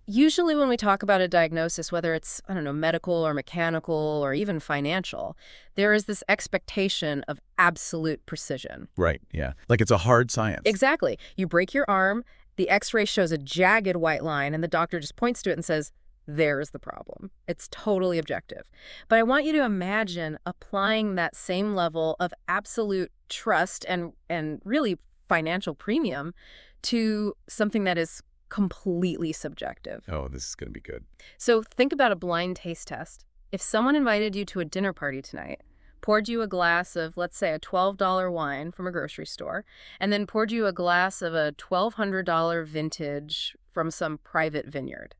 Usually when we talk about a diagnosis, whether it's, I don't know, medical or mechanical or even financial, there is this expectation of absolute precision. Right, yeah. Like it's a hard science. Exactly. You break your arm, the x-ray shows a jagged white line, and the doctor just points to it and says, there's the problem. It's totally objective. But I want you to imagine applying that same level of absolute trust and really financial premium to something that is completely subjective. Oh, this is going to be good. So think about a blind taste test. If someone invited you to a dinner party tonight, poured you a glass of, let's say, a $12 wine from a grocery store, and then poured you a glass of a $1,200 vintage from some private vineyard,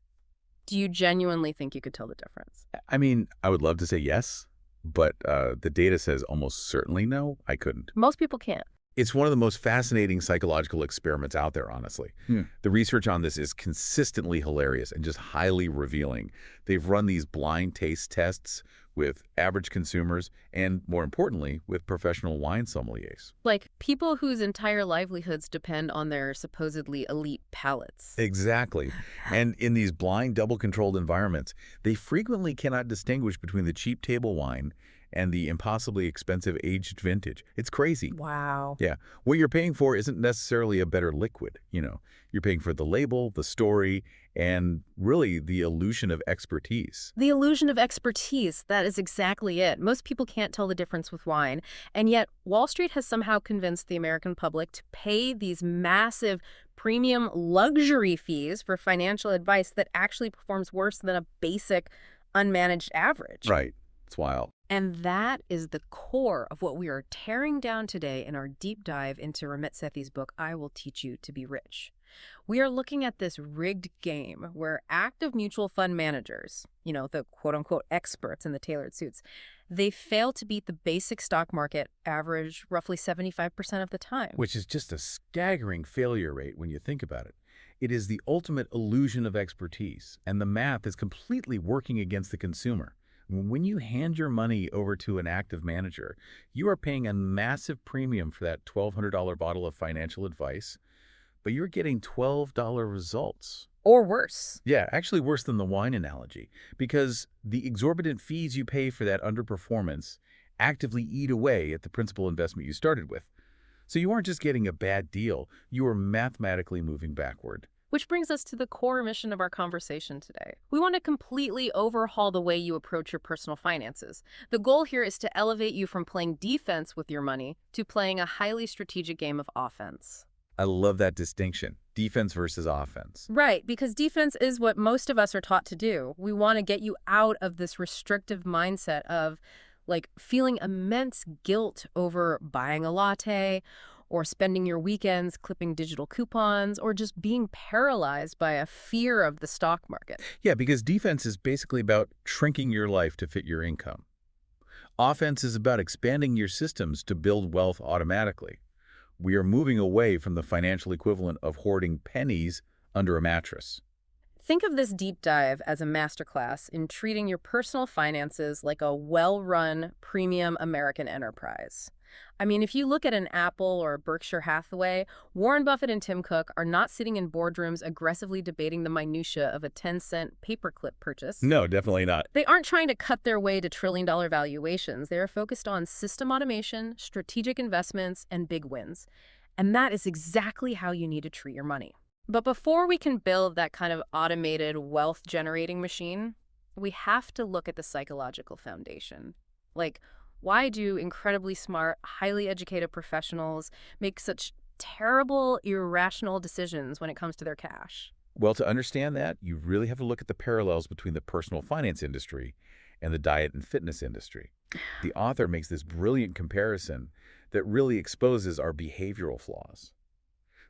do you genuinely think you could tell the difference? I mean, I would love to say yes, but the data says almost certainly no, I couldn't. Most people can't. It's one of the most fascinating psychological experiments out there, honestly. The research on this is consistently hilarious and just highly revealing. They've run these blind taste tests with average consumers and, more importantly, with professional wine sommeliers. Like people whose entire livelihoods depend on their supposedly elite palates. Exactly. And in these blind, double-controlled environments, they frequently cannot distinguish between the cheap table wine and the impossibly expensive aged vintage. It's crazy. Wow. Yeah. What you're paying for isn't necessarily a better liquid. You're paying for the label, the story, and really the illusion of expertise. The illusion of expertise, that is exactly it. Most people can't tell the difference with wine, and yet Wall Street has somehow convinced the American public to pay these massive premium luxury fees for financial advice that actually performs worse than a basic unmanaged average. Right. It's wild. And that is the core of what we are tearing down today in our deep dive into Ramit Sethi's book, I Will Teach You to Be Rich. We are looking at this rigged game where active mutual fund managers, the quote-unquote experts in the tailored suits, they fail to beat the basic stock market average roughly 75% of the time. Which is just a staggering failure rate when you think about it. It is the ultimate illusion of expertise, and the math is completely working against the consumer. When you hand your money over to an active manager, you are paying a massive premium for that $1,200 bottle of financial advice, but you're getting $12 results. Or worse. Yeah, actually worse than the wine analogy, because the exorbitant fees you pay for that underperformance actively eat away at the principal investment you started with. So you aren't just getting a bad deal, you are mathematically moving backward. Which brings us to the core mission of our conversation today. We want to completely overhaul the way you approach your personal finances. The goal here is to elevate you from playing defense with your money to playing a highly strategic game of offense. I love that distinction, defense versus offense. Right, because defense is what most of us are taught to do. We want to get you out of this restrictive mindset of feeling immense guilt over buying a latte or spending your weekends clipping digital coupons, or just being paralyzed by a fear of the stock market. Yeah, because defense is basically about shrinking your life to fit your income. Offense is about expanding your systems to build wealth automatically. We are moving away from the financial equivalent of hoarding pennies under a mattress. Think of this deep dive as a masterclass in treating your personal finances like a well-run premium American enterprise. I mean, if you look at an Apple or Berkshire Hathaway, Warren Buffett and Tim Cook are not sitting in boardrooms aggressively debating the minutia of a 10-cent paperclip purchase. No, definitely not. They aren't trying to cut their way to trillion-dollar valuations. They are focused on system automation, strategic investments, and big wins. And that is exactly how you need to treat your money. But before we can build that kind of automated wealth-generating machine, we have to look at the psychological foundation. Why do incredibly smart, highly educated professionals make such terrible, irrational decisions when it comes to their cash? Well, to understand that, you really have to look at the parallels between the personal finance industry and the diet and fitness industry. The author makes this brilliant comparison that really exposes our behavioral flaws.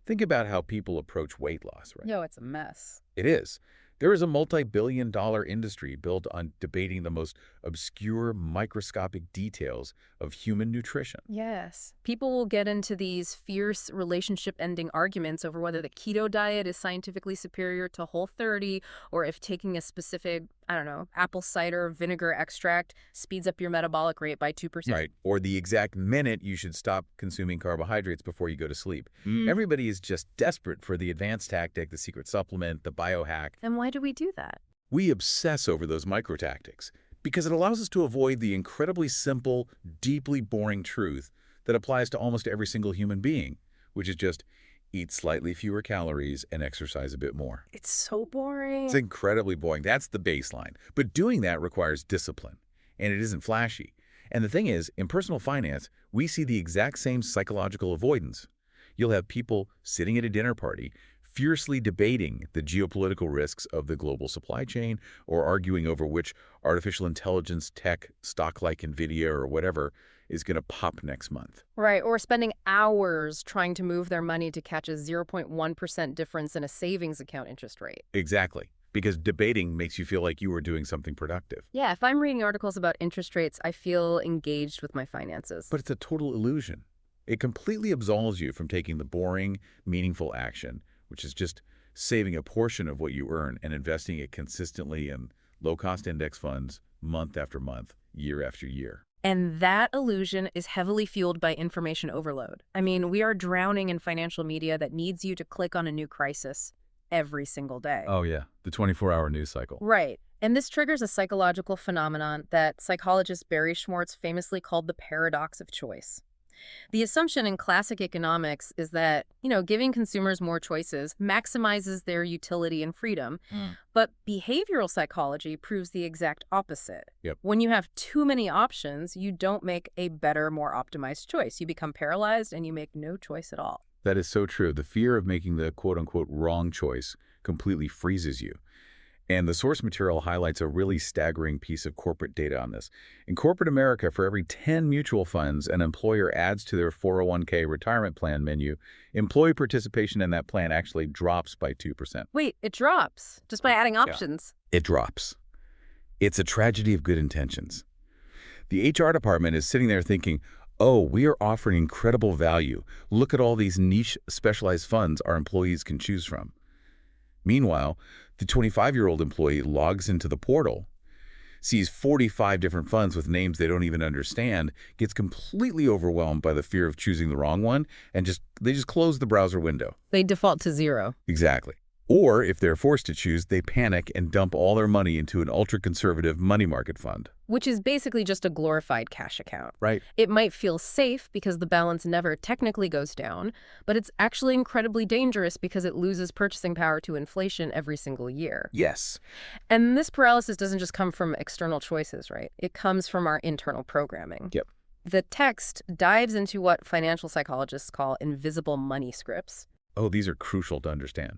Think about how people approach weight loss, right? Yo, it's a mess. It is. There is a multi-billion-dollar industry built on debating the most obscure, microscopic details of human nutrition. Yes. People will get into these fierce relationship-ending arguments over whether the keto diet is scientifically superior to Whole30, or if taking a specific, I don't know, apple cider vinegar extract speeds up your metabolic rate by 2%. Right. Or the exact minute you should stop consuming carbohydrates before you go to sleep. Everybody is just desperate for the advanced tactic, the secret supplement, the biohack. And why do we do that? We obsess over those micro tactics because it allows us to avoid the incredibly simple, deeply boring truth that applies to almost every single human being, which is just eat slightly fewer calories and exercise a bit more. It's so boring. It's incredibly boring. That's the baseline. But doing that requires discipline, and it isn't flashy. And the thing is, in personal finance, we see the exact same psychological avoidance. You'll have people sitting at a dinner party fiercely debating the geopolitical risks of the global supply chain or arguing over which artificial intelligence tech stock like NVIDIA or whatever is going to pop next month. Right, or spending hours trying to move their money to catch a 0.1% difference in a savings account interest rate. Exactly, because debating makes you feel like you are doing something productive. Yeah, if I'm reading articles about interest rates, I feel engaged with my finances. But it's a total illusion. It completely absolves you from taking the boring, meaningful action, which is just saving a portion of what you earn and investing it consistently in low-cost index funds month after month, year after year. And that illusion is heavily fueled by information overload. I mean, we are drowning in financial media that needs you to click on a new crisis every single day. Oh, yeah, the 24-hour news cycle. Right. And this triggers a psychological phenomenon that psychologist Barry Schwartz famously called the paradox of choice. The assumption in classic economics is that, giving consumers more choices maximizes their utility and freedom, but behavioral psychology proves the exact opposite. Yep. When you have too many options, you don't make a better, more optimized choice. You become paralyzed and you make no choice at all. That is so true. The fear of making the quote-unquote wrong choice completely freezes you. And the source material highlights a really staggering piece of corporate data on this. In corporate America, for every 10 mutual funds an employer adds to their 401k retirement plan menu, employee participation in that plan actually drops by 2%. Wait, it drops just by adding options? Yeah. It drops. It's a tragedy of good intentions. The HR department is sitting there thinking, oh, we are offering incredible value. Look at all these niche specialized funds our employees can choose from. Meanwhile, the 25-year-old employee logs into the portal, sees 45 different funds with names they don't even understand, gets completely overwhelmed by the fear of choosing the wrong one, and they just close the browser window. They default to zero. Exactly. Or if they're forced to choose, they panic and dump all their money into an ultra-conservative money market fund. Which is basically just a glorified cash account. Right. It might feel safe because the balance never technically goes down, but it's actually incredibly dangerous because it loses purchasing power to inflation every single year. Yes. And this paralysis doesn't just come from external choices, right? It comes from our internal programming. Yep. The text dives into what financial psychologists call invisible money scripts. Oh, these are crucial to understand.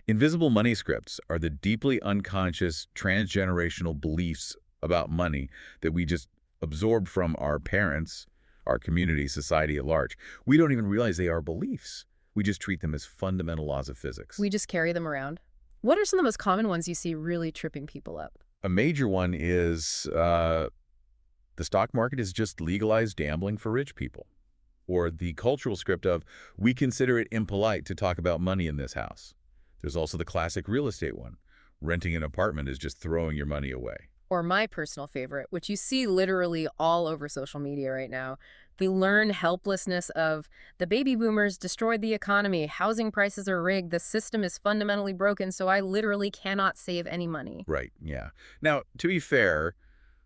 Invisible money scripts are the deeply unconscious transgenerational beliefs about money that we just absorb from our parents, our community, society at large. We don't even realize they are beliefs. We just treat them as fundamental laws of physics. We just carry them around. What are some of the most common ones you see really tripping people up? A major one is the stock market is just legalized gambling for rich people. Or the cultural script of, we consider it impolite to talk about money in this house. There's also the classic real estate one. Renting an apartment is just throwing your money away. Or my personal favorite, which you see literally all over social media right now, the learned helplessness of the baby boomers destroyed the economy, housing prices are rigged, the system is fundamentally broken, so I literally cannot save any money. Right, yeah. Now, to be fair,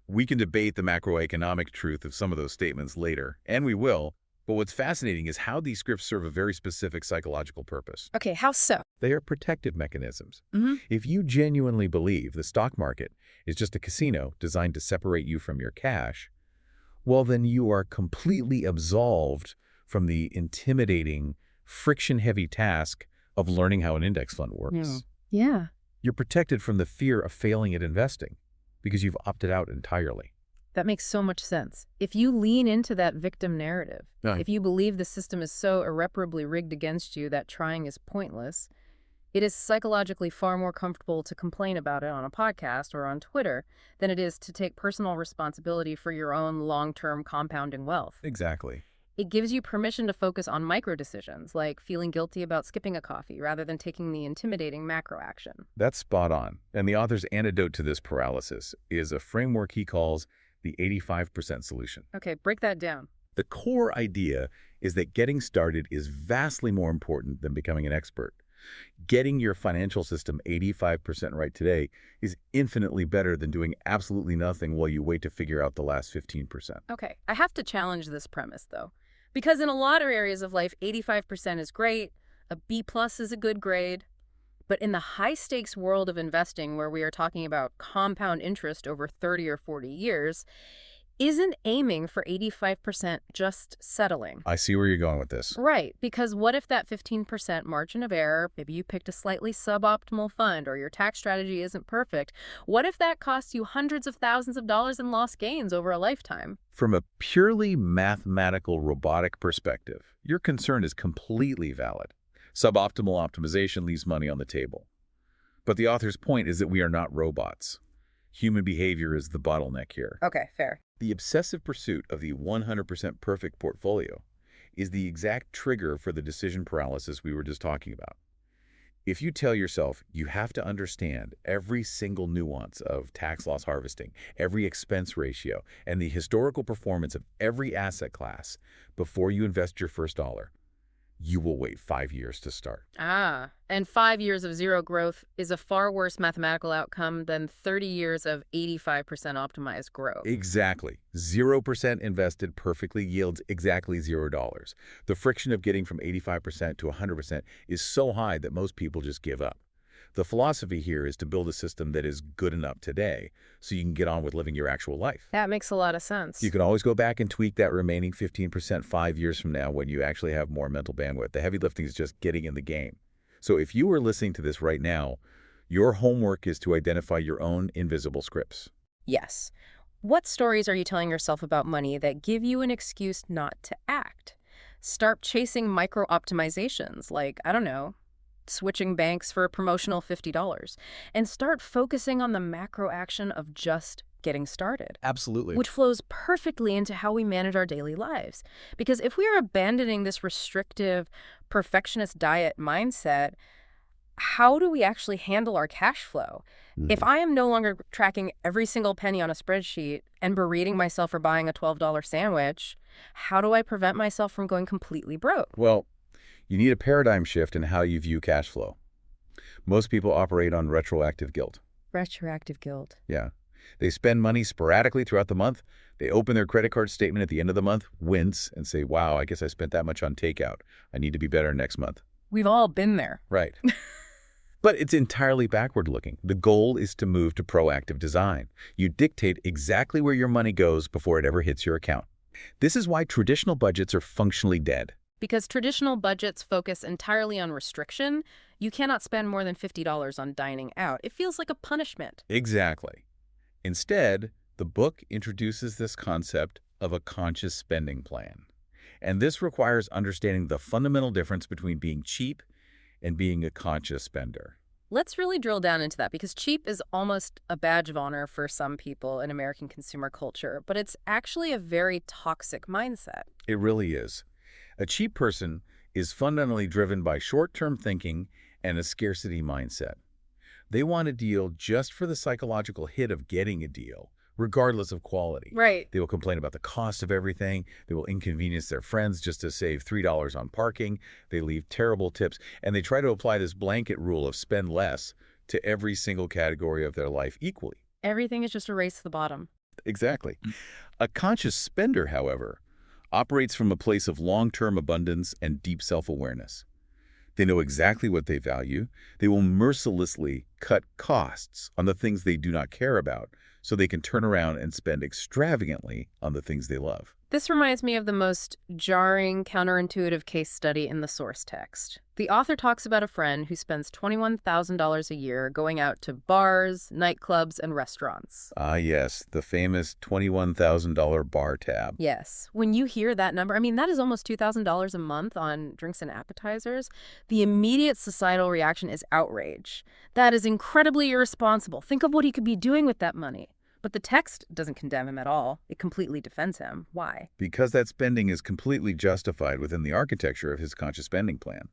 we can debate the macroeconomic truth of some of those statements later, and we will. But what's fascinating is how these scripts serve a very specific psychological purpose. Okay, how so? They are protective mechanisms. If you genuinely believe the stock market is just a casino designed to separate you from your cash, well, then you are completely absolved from the intimidating, friction-heavy task of learning how an index fund works. Yeah. You're protected from the fear of failing at investing because you've opted out entirely. That makes so much sense. If you lean into that victim narrative, if you believe the system is so irreparably rigged against you that trying is pointless, it is psychologically far more comfortable to complain about it on a podcast or on Twitter than it is to take personal responsibility for your own long-term compounding wealth. Exactly. It gives you permission to focus on micro decisions, like feeling guilty about skipping a coffee rather than taking the intimidating macro action. That's spot on. And the author's antidote to this paralysis is a framework he calls the 85% solution. Okay, break that down. The core idea is that getting started is vastly more important than becoming an expert. Getting your financial system 85% right today is infinitely better than doing absolutely nothing while you wait to figure out the last 15%. Okay, I have to challenge this premise, though. Because in a lot of areas of life, 85% is great, a B plus is a good grade. But in the high-stakes world of investing, where we are talking about compound interest over 30 or 40 years, isn't aiming for 85% just settling? I see where you're going with this. Right, because what if that 15% margin of error, maybe you picked a slightly suboptimal fund or your tax strategy isn't perfect, what if that costs you hundreds of thousands of dollars in lost gains over a lifetime? From a purely mathematical robotic perspective, your concern is completely valid. Suboptimal optimization leaves money on the table. But the author's point is that we are not robots. Human behavior is the bottleneck here. Okay, fair. The obsessive pursuit of the 100% perfect portfolio is the exact trigger for the decision paralysis we were just talking about. If you tell yourself you have to understand every single nuance of tax loss harvesting, every expense ratio, and the historical performance of every asset class before you invest your first dollar, you will wait 5 years to start. And 5 years of zero growth is a far worse mathematical outcome than 30 years of 85% optimized growth. Exactly. 0% invested perfectly yields exactly $0. The friction of getting from 85% to 100% is so high that most people just give up. The philosophy here is to build a system that is good enough today so you can get on with living your actual life. That makes a lot of sense. You can always go back and tweak that remaining 15% 5 years from now when you actually have more mental bandwidth. The heavy lifting is just getting in the game. So if you are listening to this right now, your homework is to identify your own invisible scripts. Yes. What stories are you telling yourself about money that give you an excuse not to act? Start chasing micro-optimizations like, I don't know, switching banks for a promotional $50, and start focusing on the macro action of just getting started. Absolutely. Which flows perfectly into how we manage our daily lives. Because if we are abandoning this restrictive, perfectionist diet mindset, how do we actually handle our cash flow? If I am no longer tracking every single penny on a spreadsheet and berating myself for buying a $12 sandwich, how do I prevent myself from going completely broke? Well, you need a paradigm shift in how you view cash flow. Most people operate on retroactive guilt. Retroactive guilt. Yeah. They spend money sporadically throughout the month. They open their credit card statement at the end of the month, wince, and say, wow, I guess I spent that much on takeout. I need to be better next month. We've all been there. Right. But it's entirely backward looking. The goal is to move to proactive design. You dictate exactly where your money goes before it ever hits your account. This is why traditional budgets are functionally dead. Because traditional budgets focus entirely on restriction, you cannot spend more than $50 on dining out. It feels like a punishment. Exactly. Instead, the book introduces this concept of a conscious spending plan. And this requires understanding the fundamental difference between being cheap and being a conscious spender. Let's really drill down into that, because cheap is almost a badge of honor for some people in American consumer culture, but it's actually a very toxic mindset. It really is. A cheap person is fundamentally driven by short-term thinking and a scarcity mindset. They want a deal just for the psychological hit of getting a deal, regardless of quality. Right. They will complain about the cost of everything. They will inconvenience their friends just to save $3 on parking. They leave terrible tips, and they try to apply this blanket rule of spend less to every single category of their life equally. Everything is just a race to the bottom. Exactly. A conscious spender, however, operates from a place of long-term abundance and deep self-awareness. They know exactly what they value. They will mercilessly cut costs on the things they do not care about so they can turn around and spend extravagantly on the things they love. This reminds me of the most jarring, counterintuitive case study in the source text. The author talks about a friend who spends $21,000 a year going out to bars, nightclubs, and restaurants. Ah, yes, the famous $21,000 bar tab. Yes. When you hear that number, I mean, that is almost $2,000 a month on drinks and appetizers. The immediate societal reaction is outrage. That is incredibly irresponsible. Think of what he could be doing with that money. But the text doesn't condemn him at all. It completely defends him. Why? Because that spending is completely justified within the architecture of his conscious spending plan.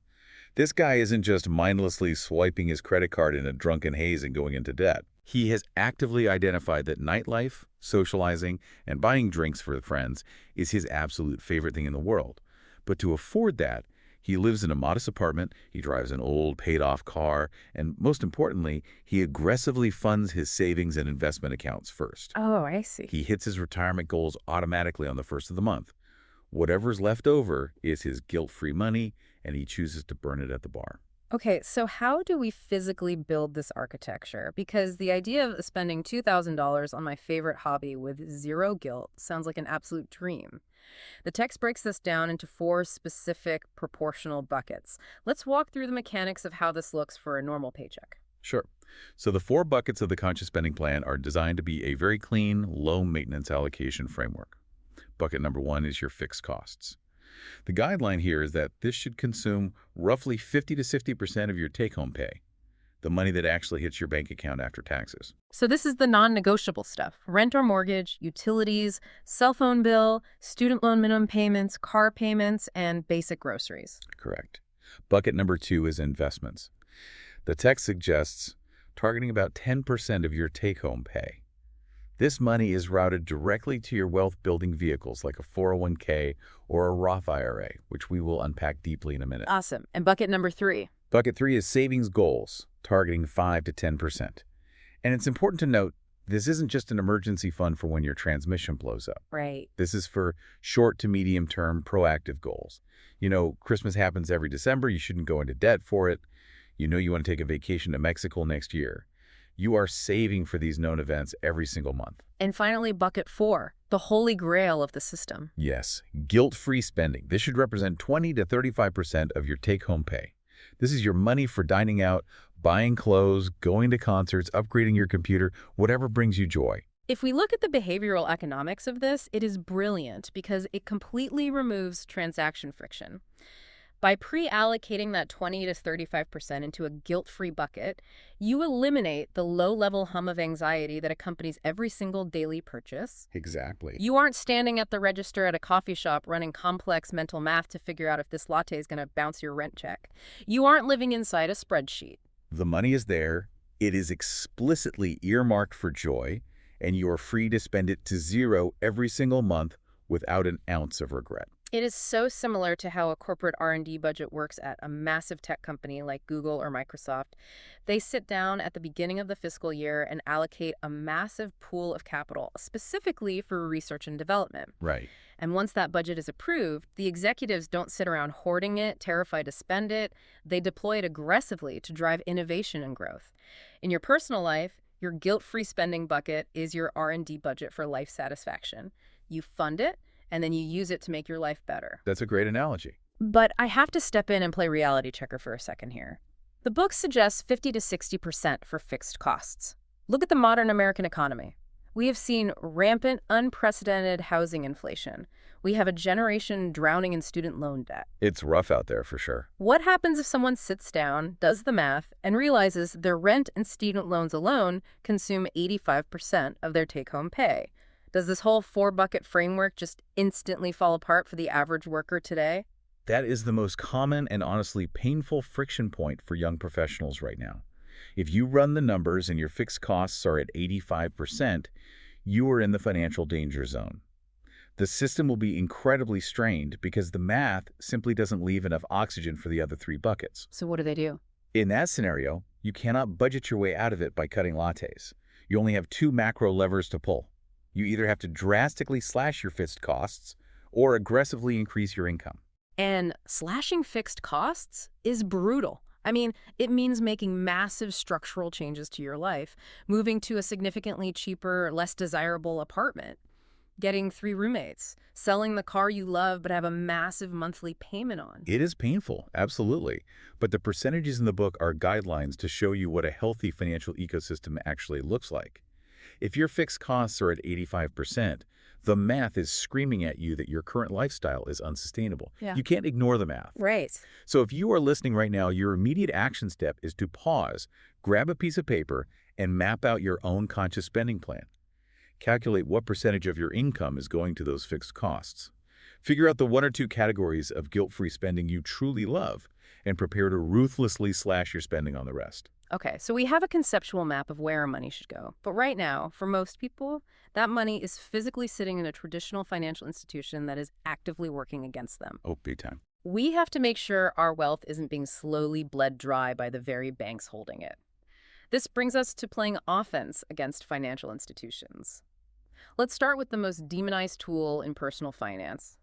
This guy isn't just mindlessly swiping his credit card in a drunken haze and going into debt. He has actively identified that nightlife, socializing, and buying drinks for friends is his absolute favorite thing in the world. But to afford that, he lives in a modest apartment, he drives an old, paid-off car, and most importantly, he aggressively funds his savings and investment accounts first. Oh, I see. He hits his retirement goals automatically on the first of the month. Whatever's left over is his guilt-free money, and he chooses to burn it at the bar. Okay, so how do we physically build this architecture? Because the idea of spending $2,000 on my favorite hobby with zero guilt sounds like an absolute dream. The text breaks this down into 4 specific proportional buckets. Let's walk through the mechanics of how this looks for a normal paycheck. Sure. So the 4 buckets of the conscious spending plan are designed to be a very clean, low-maintenance allocation framework. Bucket number 1 is your fixed costs. The guideline here is that this should consume roughly 50 to 60% of your take-home pay, the money that actually hits your bank account after taxes. So this is the non-negotiable stuff: rent or mortgage, utilities, cell phone bill, student loan minimum payments, car payments, and basic groceries. Correct. Bucket number 2 is investments. The text suggests targeting about 10% of your take-home pay. This money is routed directly to your wealth-building vehicles like a 401k or a Roth IRA, which we will unpack deeply in a minute. Awesome. And bucket number 3? Bucket 3 is savings goals, targeting 5 to 10%. And it's important to note, this isn't just an emergency fund for when your transmission blows up. Right. This is for short to medium-term proactive goals. You know, Christmas happens every December. You shouldn't go into debt for it. You know you want to take a vacation to Mexico next year. You are saving for these known events every single month. And finally, bucket 4, the holy grail of the system. Yes, guilt-free spending. This should represent 20 to 35% of your take-home pay. This is your money for dining out, buying clothes, going to concerts, upgrading your computer, whatever brings you joy. If we look at the behavioral economics of this, it is brilliant because it completely removes transaction friction. By pre-allocating that 20 to 35% into a guilt-free bucket, you eliminate the low-level hum of anxiety that accompanies every single daily purchase. Exactly. You aren't standing at the register at a coffee shop running complex mental math to figure out if this latte is going to bounce your rent check. You aren't living inside a spreadsheet. The money is there, it is explicitly earmarked for joy, and you are free to spend it to zero every single month without an ounce of regret. It is so similar to how a corporate R&D budget works at a massive tech company like Google or Microsoft. They sit down at the beginning of the fiscal year and allocate a massive pool of capital specifically for research and development. Right. And once that budget is approved, the executives don't sit around hoarding it, terrified to spend it. They deploy it aggressively to drive innovation and growth. In your personal life, your guilt-free spending bucket is your R&D budget for life satisfaction. You fund it, and then you use it to make your life better. That's a great analogy. But I have to step in and play reality checker for a second here. The book suggests 50 to 60% for fixed costs. Look at the modern American economy. We have seen rampant, unprecedented housing inflation. We have a generation drowning in student loan debt. It's rough out there for sure. What happens if someone sits down, does the math, and realizes their rent and student loans alone consume 85% of their take-home pay? Does this whole 4-bucket framework just instantly fall apart for the average worker today? That is the most common and honestly painful friction point for young professionals right now. If you run the numbers and your fixed costs are at 85%, you are in the financial danger zone. The system will be incredibly strained because the math simply doesn't leave enough oxygen for the other 3 buckets. So what do? In that scenario, you cannot budget your way out of it by cutting lattes. You only have 2 macro levers to pull. You either have to drastically slash your fixed costs or aggressively increase your income. And slashing fixed costs is brutal. I mean, it means making massive structural changes to your life, moving to a significantly cheaper, less desirable apartment, getting 3 roommates, selling the car you love but have a massive monthly payment on. It is painful, absolutely. But the percentages in the book are guidelines to show you what a healthy financial ecosystem actually looks like. If your fixed costs are at 85%, the math is screaming at you that your current lifestyle is unsustainable. Yeah. You can't ignore the math. Right. So if you are listening right now, your immediate action step is to pause, grab a piece of paper, and map out your own conscious spending plan. Calculate what percentage of your income is going to those fixed costs. Figure out the one or two categories of guilt-free spending you truly love and prepare to ruthlessly slash your spending on the rest. Okay, so we have a conceptual map of where our money should go. But right now, for most people, that money is physically sitting in a traditional financial institution that is actively working against them. Oh, big time. We have to make sure our wealth isn't being slowly bled dry by the very banks holding it. This brings us to playing offense against financial institutions. Let's start with the most demonized tool in personal finance: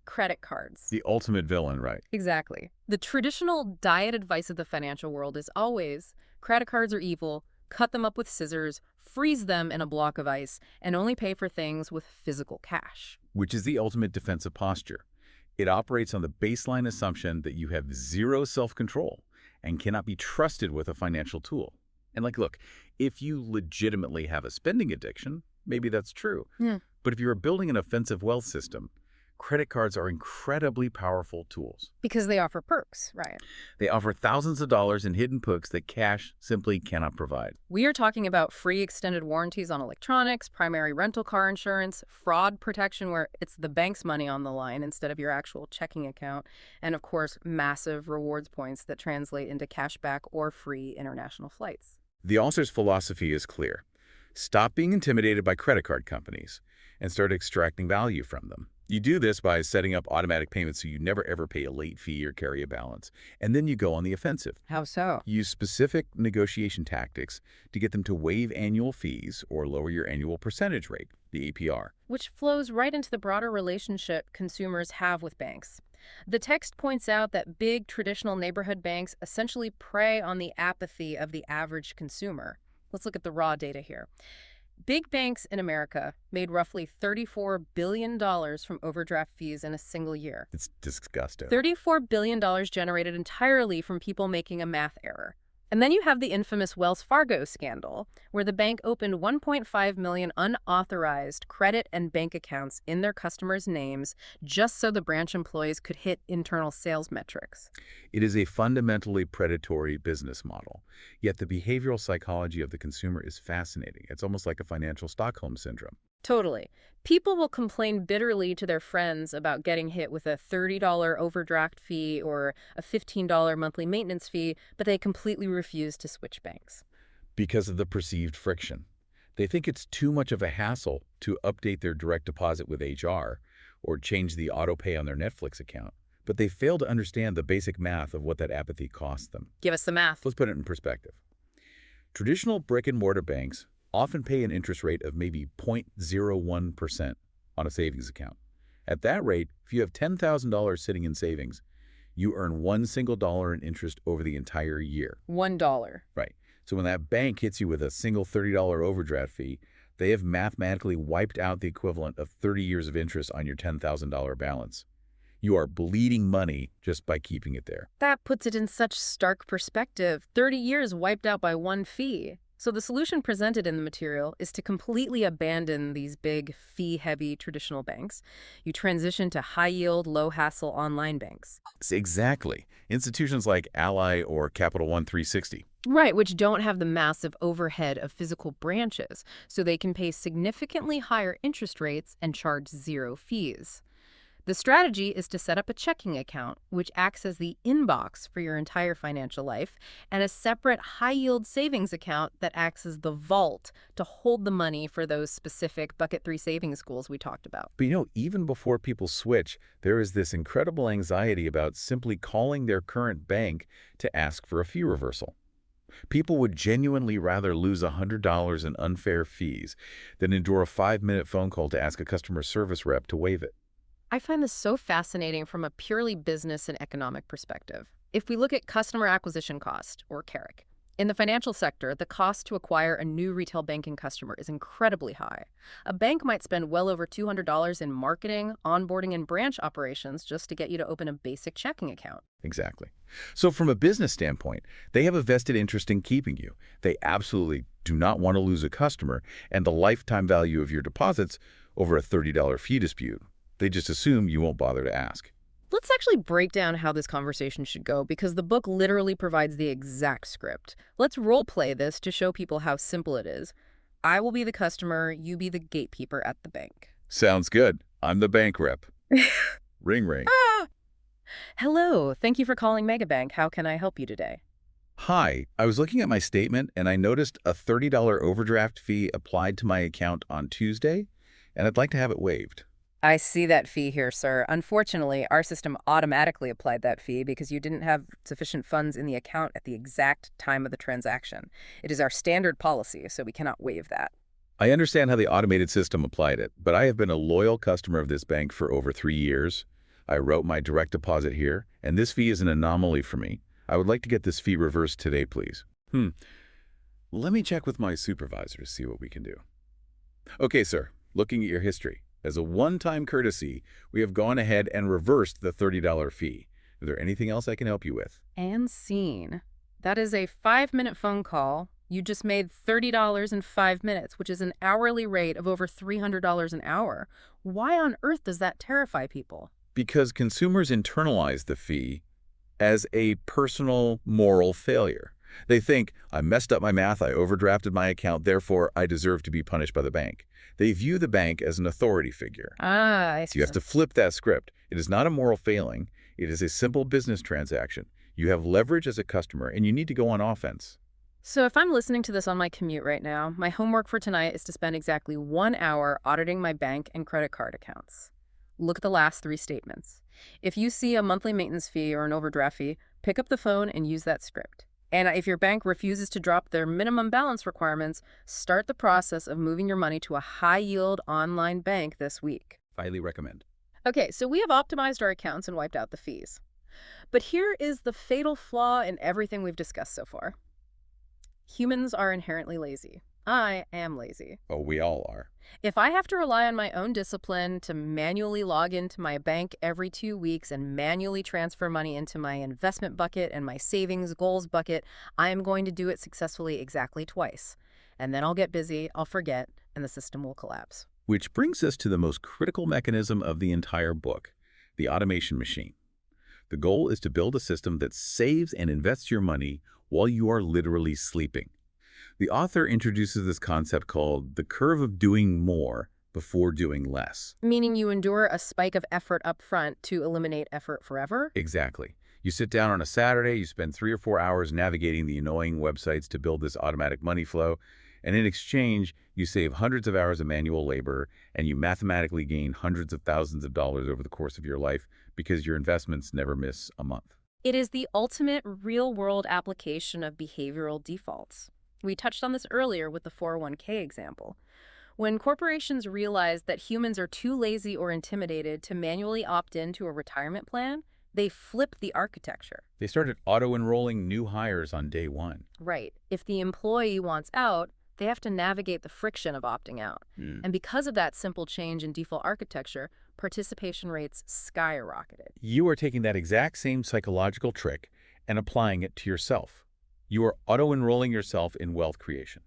credit cards. The ultimate villain, right? Exactly. The traditional diet advice of the financial world is always credit cards are evil, cut them up with scissors, freeze them in a block of ice, and only pay for things with physical cash. Which is the ultimate defensive posture. It operates on the baseline assumption that you have zero self-control and cannot be trusted with a financial tool. And look, if you legitimately have a spending addiction, maybe that's true. Yeah. But if you're building an offensive wealth system, credit cards are incredibly powerful tools. Because they offer perks, right? They offer thousands of dollars in hidden perks that cash simply cannot provide. We are talking about free extended warranties on electronics, primary rental car insurance, fraud protection where it's the bank's money on the line instead of your actual checking account, and of course, massive rewards points that translate into cashback or free international flights. The author's philosophy is clear. Stop being intimidated by credit card companies and start extracting value from them. You do this by setting up automatic payments so you never ever pay a late fee or carry a balance. And then you go on the offensive. How so? Use specific negotiation tactics to get them to waive annual fees or lower your annual percentage rate, the APR. Which flows right into the broader relationship consumers have with banks. The text points out that big traditional neighborhood banks essentially prey on the apathy of the average consumer. Let's look at the raw data here. Big banks in America made roughly $34 billion from overdraft fees in a single year. It's disgusting. $34 billion generated entirely from people making a math error. And then you have the infamous Wells Fargo scandal, where the bank opened 1.5 million unauthorized credit and bank accounts in their customers' names just so the branch employees could hit internal sales metrics. It is a fundamentally predatory business model, yet the behavioral psychology of the consumer is fascinating. It's almost like a financial Stockholm syndrome. Totally. People will complain bitterly to their friends about getting hit with a $30 overdraft fee or a $15 monthly maintenance fee, but they completely refuse to switch banks. Because of the perceived friction. They think it's too much of a hassle to update their direct deposit with HR or change the auto pay on their Netflix account, but they fail to understand the basic math of what that apathy costs them. Give us the math. Let's put it in perspective. Traditional brick-and-mortar banks often pay an interest rate of maybe 0.01% on a savings account. At that rate, if you have $10,000 sitting in savings, you earn $1 single in interest over the entire year. $1. Right. So when that bank hits you with a single $30 overdraft fee, they have mathematically wiped out the equivalent of 30 years of interest on your $10,000 balance. You are bleeding money just by keeping it there. That puts it in such stark perspective. 30 years wiped out by one fee. So the solution presented in the material is to completely abandon these big, fee-heavy traditional banks. You transition to high-yield, low-hassle online banks. Exactly. Institutions like Ally or Capital One 360. Right, which don't have the massive overhead of physical branches, so they can pay significantly higher interest rates and charge zero fees. The strategy is to set up a checking account, which acts as the inbox for your entire financial life, and a separate high-yield savings account that acts as the vault to hold the money for those specific Bucket 3 savings goals we talked about. But even before people switch, there is this incredible anxiety about simply calling their current bank to ask for a fee reversal. People would genuinely rather lose $100 in unfair fees than endure a 5-minute phone call to ask a customer service rep to waive it. I find this so fascinating from a purely business and economic perspective. If we look at customer acquisition cost, or CAC, in the financial sector, the cost to acquire a new retail banking customer is incredibly high. A bank might spend well over $200 in marketing, onboarding, and branch operations just to get you to open a basic checking account. Exactly. So from a business standpoint, they have a vested interest in keeping you. They absolutely do not want to lose a customer and the lifetime value of your deposits over a $30 fee dispute. They just assume you won't bother to ask. Let's actually break down how this conversation should go because the book literally provides the exact script. Let's role play this to show people how simple it is. I will be the customer, you be the gatekeeper at the bank. Sounds good. I'm the bank rep. Ring ring. Ah! Hello, thank you for calling Megabank. How can I help you today? Hi, I was looking at my statement and I noticed a $30 overdraft fee applied to my account on Tuesday, and I'd like to have it waived. I see that fee here, sir. Unfortunately, our system automatically applied that fee because you didn't have sufficient funds in the account at the exact time of the transaction. It is our standard policy, so we cannot waive that. I understand how the automated system applied it, but I have been a loyal customer of this bank for over 3 years. I wrote my direct deposit here, and this fee is an anomaly for me. I would like to get this fee reversed today, please. Let me check with my supervisor to see what we can do. Okay, sir. Looking at your history, as a one-time courtesy, we have gone ahead and reversed the $30 fee. Is there anything else I can help you with? And scene. That is a 5-minute phone call. You just made $30 in 5 minutes, which is an hourly rate of over $300 an hour. Why on earth does that terrify people? Because consumers internalize the fee as a personal moral failure. They think, I messed up my math, I overdrafted my account, therefore I deserve to be punished by the bank. They view the bank as an authority figure. Ah, I So see. you have to flip that script. It is not a moral failing. It is a simple business transaction. You have leverage as a customer, and you need to go on offense. So if I'm listening to this on my commute right now, my homework for tonight is to spend exactly 1 hour auditing my bank and credit card accounts. Look at the last 3 statements. If you see a monthly maintenance fee or an overdraft fee, pick up the phone and use that script. And if your bank refuses to drop their minimum balance requirements, start the process of moving your money to a high-yield online bank this week. Highly recommend. Okay, so we have optimized our accounts and wiped out the fees. But here is the fatal flaw in everything we've discussed so far. Humans are inherently lazy. I am lazy. Oh, we all are. If I have to rely on my own discipline to manually log into my bank every 2 weeks and manually transfer money into my investment bucket and my savings goals bucket, I am going to do it successfully exactly twice. And then I'll get busy, I'll forget, and the system will collapse. Which brings us to the most critical mechanism of the entire book, the automation machine. The goal is to build a system that saves and invests your money while you are literally sleeping. The author introduces this concept called the curve of doing more before doing less. Meaning you endure a spike of effort up front to eliminate effort forever? Exactly. You sit down on a Saturday, you spend 3 or 4 hours navigating the annoying websites to build this automatic money flow, and in exchange, you save hundreds of hours of manual labor, and you mathematically gain hundreds of thousands of dollars over the course of your life because your investments never miss a month. It is the ultimate real-world application of behavioral defaults. We touched on this earlier with the 401k example. When corporations realize that humans are too lazy or intimidated to manually opt into a retirement plan, they flip the architecture. They started auto-enrolling new hires on day one. Right. If the employee wants out, they have to navigate the friction of opting out. And because of that simple change in default architecture, participation rates skyrocketed. You are taking that exact same psychological trick and applying it to yourself. You are auto-enrolling yourself in wealth creation.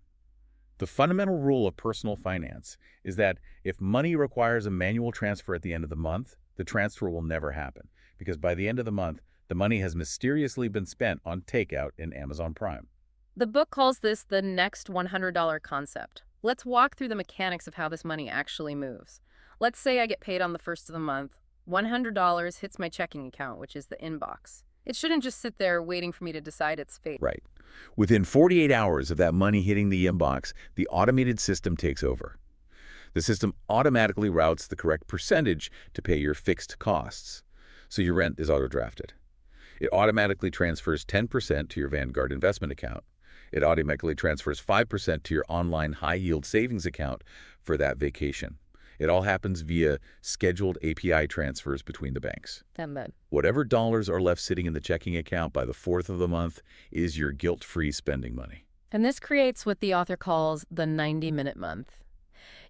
The fundamental rule of personal finance is that if money requires a manual transfer at the end of the month, the transfer will never happen, because by the end of the month, the money has mysteriously been spent on takeout in Amazon Prime. The book calls this the next $100 concept. Let's walk through the mechanics of how this money actually moves. Let's say I get paid on the first of the month. $100 hits my checking account, which is the inbox. It shouldn't just sit there waiting for me to decide its fate. Right. Within 48 hours of that money hitting the inbox, the automated system takes over. The system automatically routes the correct percentage to pay your fixed costs. So your rent is auto-drafted. It automatically transfers 10% to your Vanguard investment account. It automatically transfers 5% to your online high-yield savings account for that vacation. It all happens via scheduled API transfers between the banks. And then, Whatever dollars are left sitting in the checking account by the 4th of the month is your guilt-free spending money. and this creates what the author calls the 90-minute month.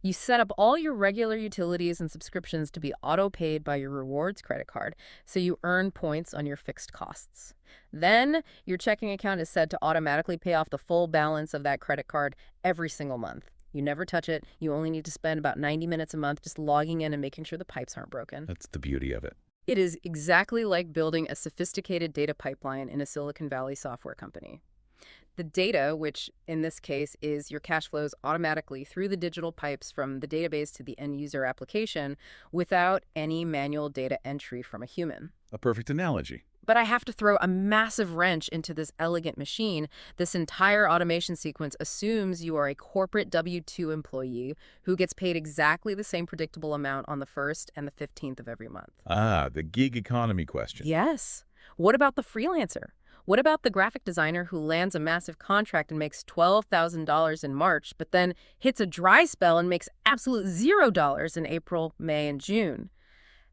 You set up all your regular utilities and subscriptions to be auto-paid by your rewards credit card, so you earn points on your fixed costs. Then, your checking account is set to automatically pay off the full balance of that credit card every single month. You never touch it. You only need to spend about 90 minutes a month just logging in and making sure the pipes aren't broken. That's the beauty of it. It is exactly like building a sophisticated data pipeline in a Silicon Valley software company. The data, which in this case is your cash flows automatically through the digital pipes from the database to the end user application without any manual data entry from a human. A perfect analogy. But I have to throw a massive wrench into this elegant machine. This entire automation sequence assumes you are a corporate W-2 employee who gets paid exactly the same predictable amount on the 1st and the 15th of every month. Ah, the gig economy question. Yes. What about the freelancer? What about the graphic designer who lands a massive contract and makes $12,000 in March, but then hits a dry spell and makes absolute $0 in April, May, and June?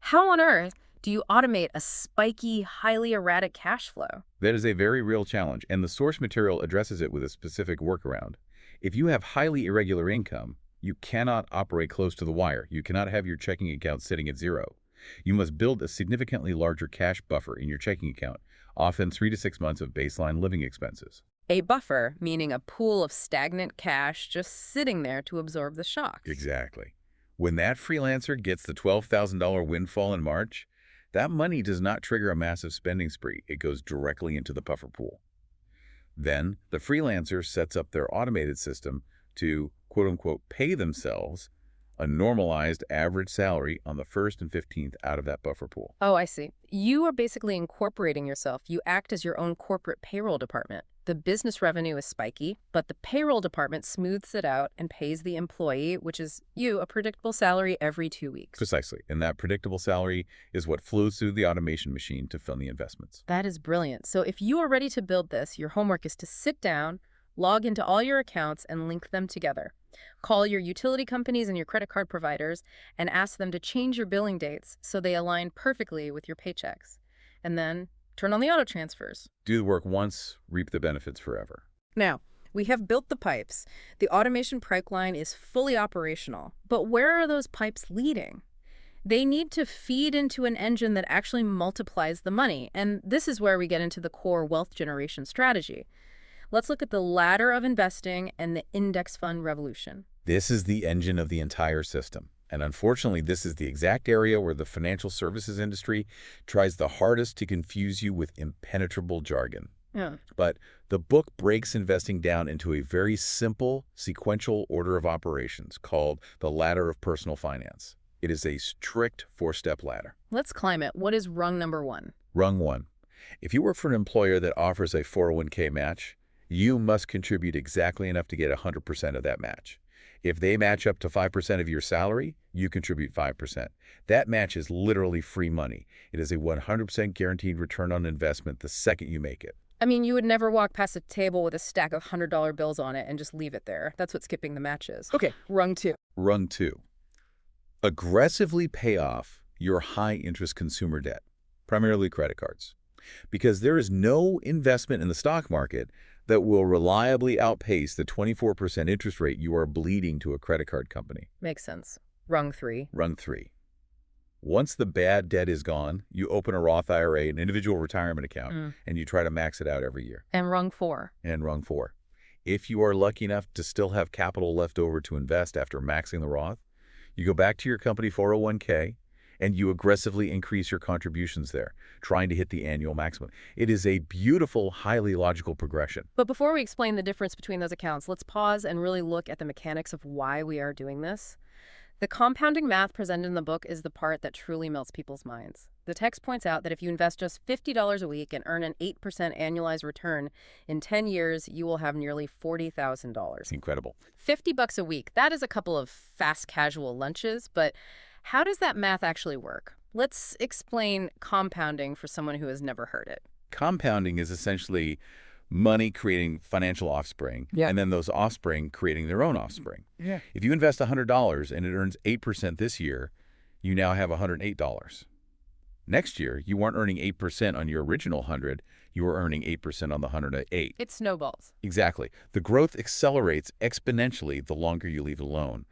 How on earth do you automate a spiky, highly erratic cash flow? That is a very real challenge, and the source material addresses it with a specific workaround. If you have highly irregular income, you cannot operate close to the wire. You cannot have your checking account sitting at zero. You must build a significantly larger cash buffer in your checking account, often 3 to 6 months of baseline living expenses. A buffer, meaning a pool of stagnant cash just sitting there to absorb the shocks. Exactly. When that freelancer gets the $12,000 windfall in March, that money does not trigger a massive spending spree. It goes directly into the buffer pool. Then, the freelancer sets up their automated system to, quote-unquote, pay themselves a normalized average salary on the 1st and 15th out of that buffer pool. Oh, I see. You are basically incorporating yourself. You act as your own corporate payroll department. The business revenue is spiky, but the payroll department smooths it out and pays the employee, which is you, a predictable salary every 2 weeks. Precisely. And that predictable salary is what flows through the automation machine to fund the investments. That is brilliant. So if you are ready to build this, your homework is to sit down, log into all your accounts, and link them together. Call your utility companies and your credit card providers and ask them to change your billing dates so they align perfectly with your paychecks. And then turn on the auto transfers. Do the work once, reap the benefits forever. Now, we have built the pipes. The automation pipeline is fully operational. But where are those pipes leading? They need to feed into an engine that actually multiplies the money. And this is where we get into the core wealth generation strategy. Let's look at the ladder of investing and the index fund revolution. This is the engine of the entire system. And unfortunately, this is the exact area where the financial services industry tries the hardest to confuse you with impenetrable jargon. Yeah. But the book breaks investing down into a very simple, sequential order of operations called the ladder of personal finance. It is a strict 4-step ladder. Let's climb it. What is rung number 1? Rung 1. If you work for an employer that offers a 401k match, you must contribute exactly enough to get 100% of that match. If they match up to 5% of your salary, you contribute 5%. That match is literally free money. It is a 100% guaranteed return on investment the second you make it. I mean, you would never walk past a table with a stack of $100 bills on it and just leave it there. That's what skipping the match is. Okay, rung 2. Rung 2. Aggressively pay off your high-interest consumer debt, primarily credit cards, because there is no investment in the stock market that will reliably outpace the 24% interest rate you are bleeding to a credit card company. Makes sense. Rung 3. Rung 3. Once the bad debt is gone, you open a Roth IRA, an individual retirement account, and you try to max it out every year. And rung 4. And rung 4. If you are lucky enough to still have capital left over to invest after maxing the Roth, you go back to your company 401k and you aggressively increase your contributions there, trying to hit the annual maximum. It is a beautiful, highly logical progression. But before we explain the difference between those accounts, let's pause and really look at the mechanics of why we are doing this. The compounding math presented in the book is the part that truly melts people's minds. The text points out that if you invest just $50 a week and earn an 8% annualized return, in 10 years, you will have nearly $40,000. Incredible. $50 a week, that is a couple of fast casual lunches, but how does that math actually work? Let's explain compounding for someone who has never heard it. Compounding is essentially money creating financial offspring, and then those offspring creating their own offspring. If you invest $100 and it earns 8% this year, you now have $108. Next year, you aren't earning 8% on your original 100, you are earning 8% on the 108. It snowballs. Exactly. The growth accelerates exponentially the longer you leave it alone.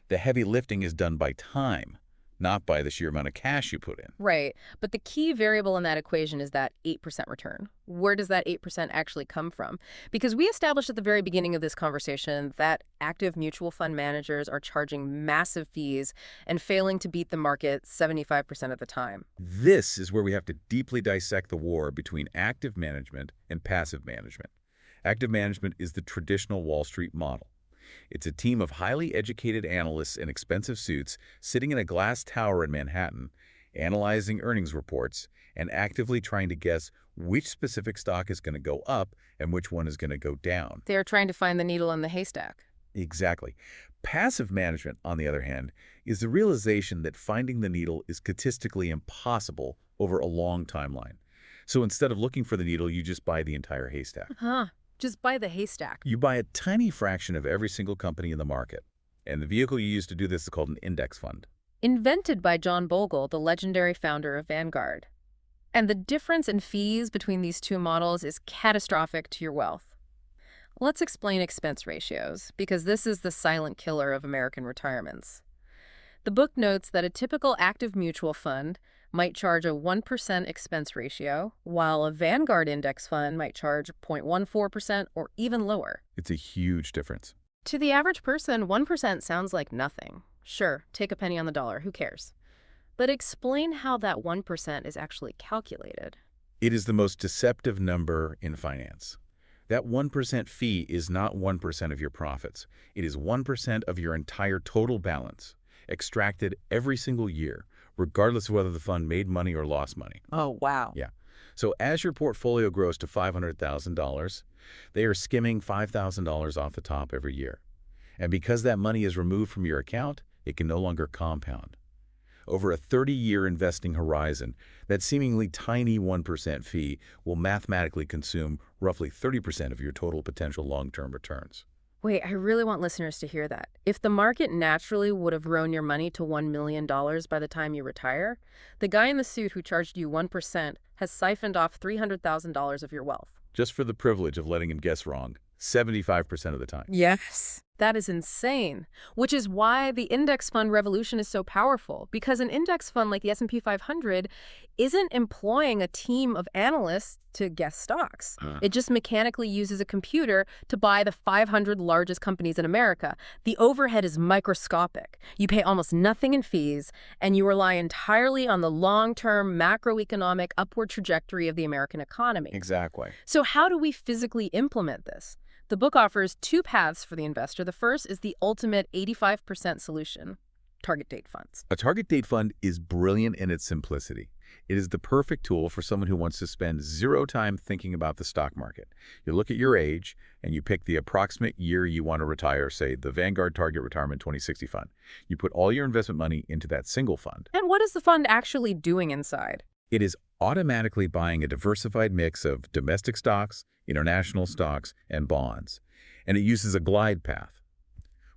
The heavy lifting is done by time, not by the sheer amount of cash you put in. Right. But the key variable in that equation is that 8% return. Where does that 8% actually come from? Because we established at the very beginning of this conversation that active mutual fund managers are charging massive fees and failing to beat the market 75% of the time. This is where we have to deeply dissect the war between active management and passive management. Active management is the traditional Wall Street model. It's a team of highly educated analysts in expensive suits sitting in a glass tower in Manhattan, analyzing earnings reports and actively trying to guess which specific stock is going to go up and which one is going to go down. They're trying to find the needle in the haystack. Exactly. Passive management, on the other hand, is the realization that finding the needle is statistically impossible over a long timeline. So instead of looking for the needle, you just buy the entire haystack. Huh. Just buy the haystack. You buy a tiny fraction of every single company in the market. And the vehicle you use to do this is called an index fund. Invented by John Bogle, the legendary founder of Vanguard. And the difference in fees between these two models is catastrophic to your wealth. Let's explain expense ratios, because this is the silent killer of American retirements. The book notes that a typical active mutual fund might charge a 1% expense ratio, while a Vanguard index fund might charge 0.14% or even lower. It's a huge difference. To the average person, 1% sounds like nothing. Sure, take a penny on the dollar, who cares? But explain how that 1% is actually calculated. It is the most deceptive number in finance. That 1% fee is not 1% of your profits. It is 1% of your entire total balance, extracted every single year, regardless of whether the fund made money or lost money. Oh, wow. Yeah. So as your portfolio grows to $500,000, they are skimming $5,000 off the top every year. And because that money is removed from your account, it can no longer compound. Over a 30-year investing horizon, that seemingly tiny 1% fee will mathematically consume roughly 30% of your total potential long-term returns. Wait, I really want listeners to hear that. If the market naturally would have grown your money to $1 million by the time you retire, the guy in the suit who charged you 1% has siphoned off $300,000 of your wealth. Just for the privilege of letting him guess wrong, 75% of the time. Yes. That is insane, which is why the index fund revolution is so powerful, because an index fund like the S&P 500 isn't employing a team of analysts to guess stocks. It just mechanically uses a computer to buy the 500 largest companies in America. The overhead is microscopic. You pay almost nothing in fees, and you rely entirely on the long-term macroeconomic upward trajectory of the American economy. Exactly. So how do we physically implement this? The book offers two paths for the investor. The first is the ultimate 85% solution, target date funds. A target date fund is brilliant in its simplicity. It is the perfect tool for someone who wants to spend zero time thinking about the stock market. You look at your age and you pick the approximate year you want to retire, say the Vanguard Target Retirement 2060 fund. You put all your investment money into that single fund. And what is the fund actually doing inside? It is automatically buying a diversified mix of domestic stocks, international stocks, and bonds. And it uses a glide path.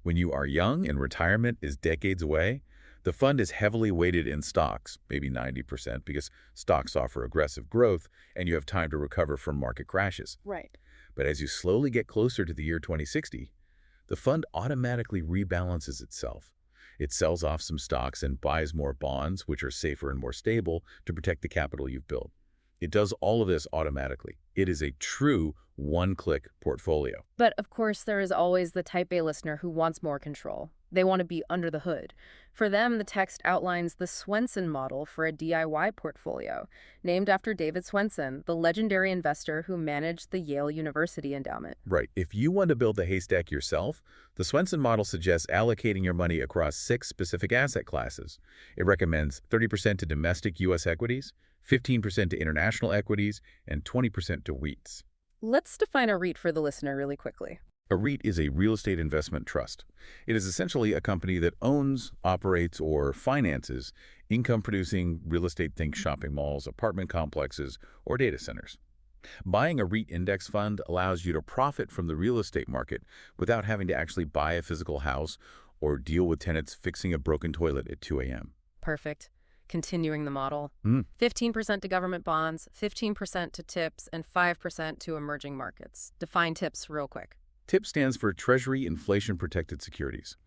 When you are young and retirement is decades away, the fund is heavily weighted in stocks, maybe 90%, because stocks offer aggressive growth and you have time to recover from market crashes. Right. But as you slowly get closer to the year 2060, the fund automatically rebalances itself. It sells off some stocks and buys more bonds, which are safer and more stable, to protect the capital you've built. It does all of this automatically. It is a true one-click portfolio. But of course, there is always the type A listener who wants more control. They want to be under the hood. For them, the text outlines the Swensen model for a DIY portfolio, named after David Swensen, the legendary investor who managed the Yale University endowment. Right. If you want to build the haystack yourself, the Swensen model suggests allocating your money across 6 specific asset classes. It recommends 30% to domestic U.S. equities, 15% to international equities, and 20% to REITs. Let's define a REIT for the listener really quickly. A REIT is a real estate investment trust. It is essentially a company that owns, operates, or finances income-producing real estate, think shopping malls, apartment complexes, or data centers. Buying a REIT index fund allows you to profit from the real estate market without having to actually buy a physical house or deal with tenants fixing a broken toilet at 2 a.m. Perfect. Continuing the model. 15% to government bonds, 15% to TIPS, and 5% to emerging markets. Define TIPS real quick. TIP stands for Treasury Inflation Protected Securities.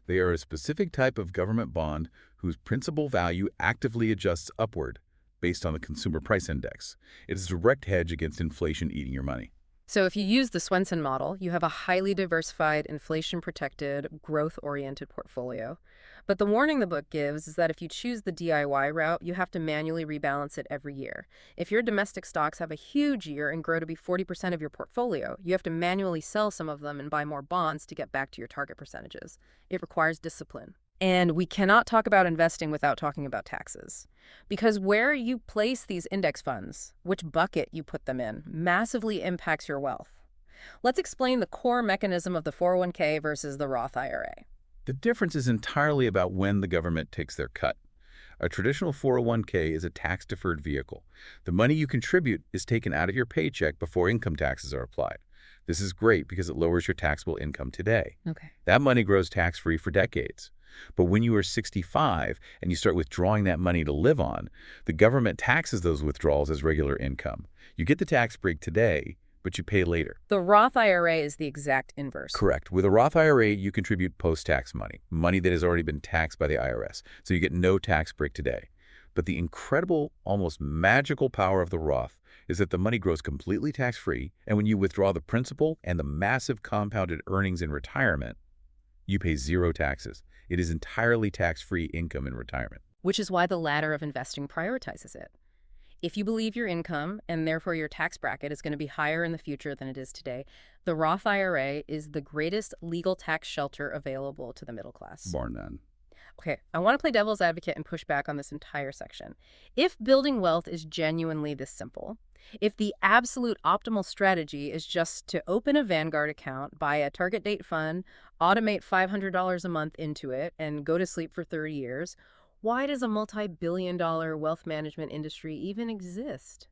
They are a specific type of government bond whose principal value actively adjusts upward based on the Consumer Price Index. It is a direct hedge against inflation eating your money. So if you use the Swenson model, you have a highly diversified, inflation-protected, growth-oriented portfolio. But the warning the book gives is that if you choose the DIY route, you have to manually rebalance it every year. If your domestic stocks have a huge year and grow to be 40% of your portfolio, you have to manually sell some of them and buy more bonds to get back to your target percentages. It requires discipline. And we cannot talk about investing without talking about taxes. Because where you place these index funds, which bucket you put them in, massively impacts your wealth. Let's explain the core mechanism of the 401k versus the Roth IRA. The difference is entirely about when the government takes their cut. A traditional 401k is a tax-deferred vehicle. The money you contribute is taken out of your paycheck before income taxes are applied. This is great because it lowers your taxable income today. Okay. That money grows tax-free for decades. But when you are 65 and you start withdrawing that money to live on, the government taxes those withdrawals as regular income. You get the tax break today, but you pay later. The Roth IRA is the exact inverse. Correct. With a Roth IRA, you contribute post-tax money that has already been taxed by the IRS, so you get no tax break today. But the incredible, almost magical power of the Roth is that the money grows completely tax-free, and when you withdraw the principal and the massive compounded earnings in retirement, you pay zero taxes. It is entirely tax-free income in retirement. Which is why the ladder of investing prioritizes it. If you believe your income, and therefore your tax bracket, is going to be higher in the future than it is today, the Roth IRA is the greatest legal tax shelter available to the middle class. Bar none. Okay, I want to play devil's advocate and push back on this entire section. If building wealth is genuinely this simple, if the absolute optimal strategy is just to open a Vanguard account, buy a target date fund, automate $500 a month into it, and go to sleep for 30 years, why does a multi-billion-dollar wealth management industry even exist?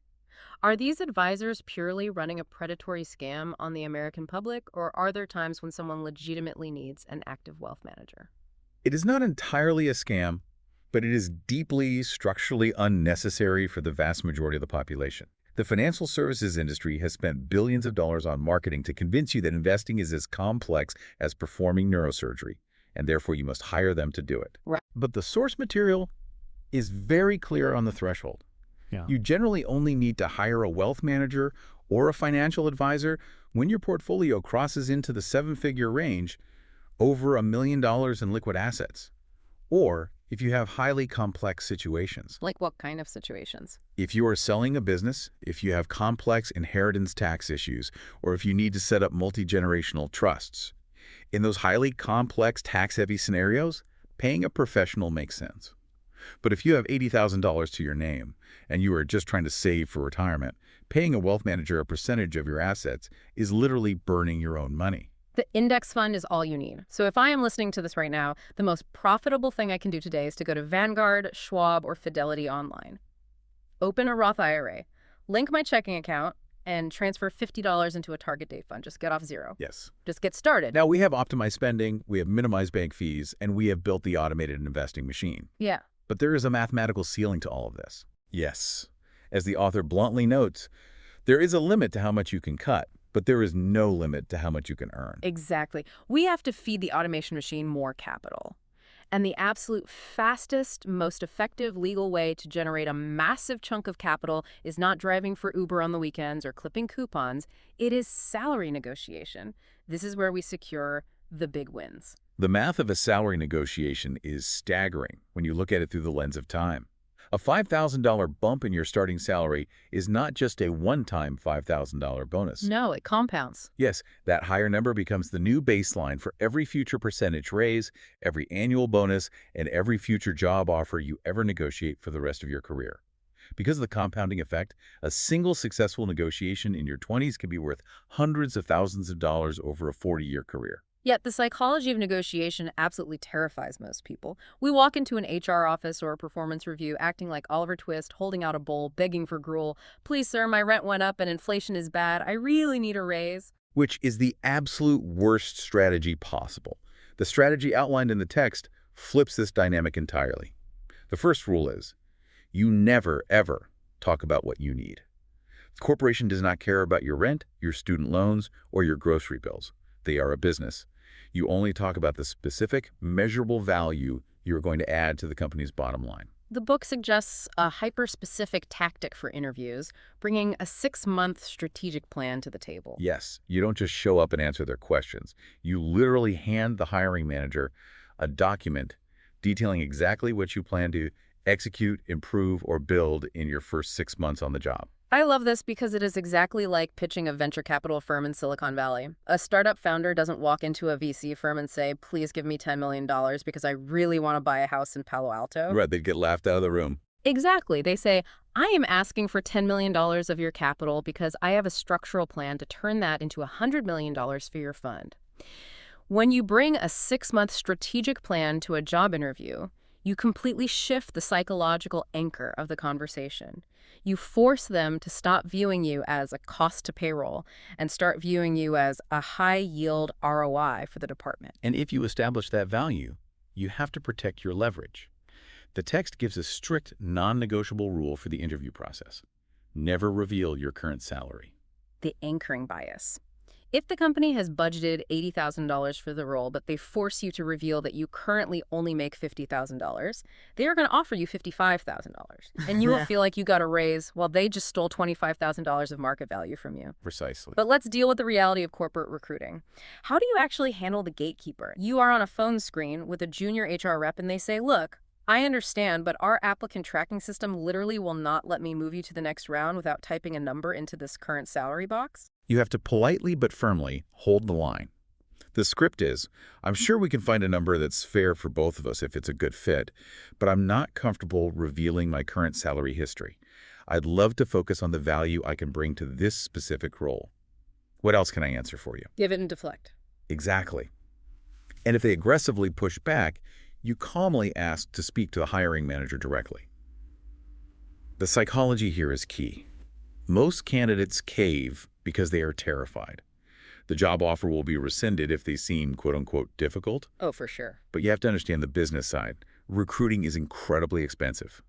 Are these advisors purely running a predatory scam on the American public, or are there times when someone legitimately needs an active wealth manager? It is not entirely a scam, but it is deeply structurally unnecessary for the vast majority of the population. The financial services industry has spent billions of dollars on marketing to convince you that investing is as complex as performing neurosurgery, and therefore you must hire them to do it. Right. But the source material is very clear on the threshold. Yeah. You generally only need to hire a wealth manager or a financial advisor when your portfolio crosses into the seven-figure range, over $1 million in liquid assets, or if you have highly complex situations. Like what kind of situations? If you are selling a business, if you have complex inheritance tax issues, or if you need to set up multi-generational trusts. In those highly complex tax-heavy scenarios, paying a professional makes sense. But if you have $80,000 to your name and you are just trying to save for retirement, paying a wealth manager a percentage of your assets is literally burning your own money. The index fund is all you need. So if I am listening to this right now, the most profitable thing I can do today is to go to Vanguard, Schwab, or Fidelity online. Open a Roth IRA, link my checking account, and transfer $50 into a target date fund. Just get off zero. Yes. Just get started. Now, we have optimized spending, we have minimized bank fees, and we have built the automated investing machine. Yeah. But there is a mathematical ceiling to all of this. Yes. As the author bluntly notes, there is a limit to how much you can cut, but there is no limit to how much you can earn. Exactly. We have to feed the automation machine more capital. And the absolute fastest, most effective legal way to generate a massive chunk of capital is not driving for Uber on the weekends or clipping coupons. It is salary negotiation. This is where we secure the big wins. The math of a salary negotiation is staggering when you look at it through the lens of time. A $5,000 bump in your starting salary is not just a one-time $5,000 bonus. No, it compounds. Yes, that higher number becomes the new baseline for every future percentage raise, every annual bonus, and every future job offer you ever negotiate for the rest of your career. Because of the compounding effect, a single successful negotiation in your 20s can be worth hundreds of thousands of dollars over a 40-year career. Yet the psychology of negotiation absolutely terrifies most people. We walk into an HR office or a performance review acting like Oliver Twist, holding out a bowl, begging for gruel. Please, sir, my rent went up and inflation is bad. I really need a raise. Which is the absolute worst strategy possible. The strategy outlined in the text flips this dynamic entirely. The first rule is, you never, ever talk about what you need. The corporation does not care about your rent, your student loans, or your grocery bills. They are a business. You only talk about the specific, measurable value you're going to add to the company's bottom line. The book suggests a hyper-specific tactic for interviews, bringing a 6-month strategic plan to the table. Yes, you don't just show up and answer their questions. You literally hand the hiring manager a document detailing exactly what you plan to execute, improve, or build in your first 6 months on the job. I love this because it is exactly like pitching a venture capital firm in Silicon Valley. A startup founder doesn't walk into a VC firm and say, please give me $10 million because I really want to buy a house in Palo Alto. Right, they'd get laughed out of the room. Exactly. They say, I am asking for $10 million of your capital because I have a structural plan to turn that into $100 million for your fund. When you bring a 6-month strategic plan to a job interview, you completely shift the psychological anchor of the conversation. You force them to stop viewing you as a cost to payroll and start viewing you as a high-yield ROI for the department. And if you establish that value, you have to protect your leverage. The text gives a strict, non-negotiable rule for the interview process. Never reveal your current salary. The anchoring bias. If the company has budgeted $80,000 for the role, but they force you to reveal that you currently only make $50,000, they are going to offer you $55,000. And you will feel like you got a raise while they just stole $25,000 of market value from you. Precisely. But let's deal with the reality of corporate recruiting. How do you actually handle the gatekeeper? You are on a phone screen with a junior HR rep and they say, look, I understand, but our applicant tracking system literally will not let me move you to the next round without typing a number into this current salary box. You have to politely but firmly hold the line. The script is, I'm sure we can find a number that's fair for both of us if it's a good fit, but I'm not comfortable revealing my current salary history. I'd love to focus on the value I can bring to this specific role. What else can I answer for you? Give it and deflect. Exactly. And if they aggressively push back, you calmly ask to speak to the hiring manager directly. The psychology here is key. Most candidates cave because they are terrified. The job offer will be rescinded if they seem quote-unquote difficult. Oh, for sure. But you have to understand the business side. Recruiting is incredibly expensive.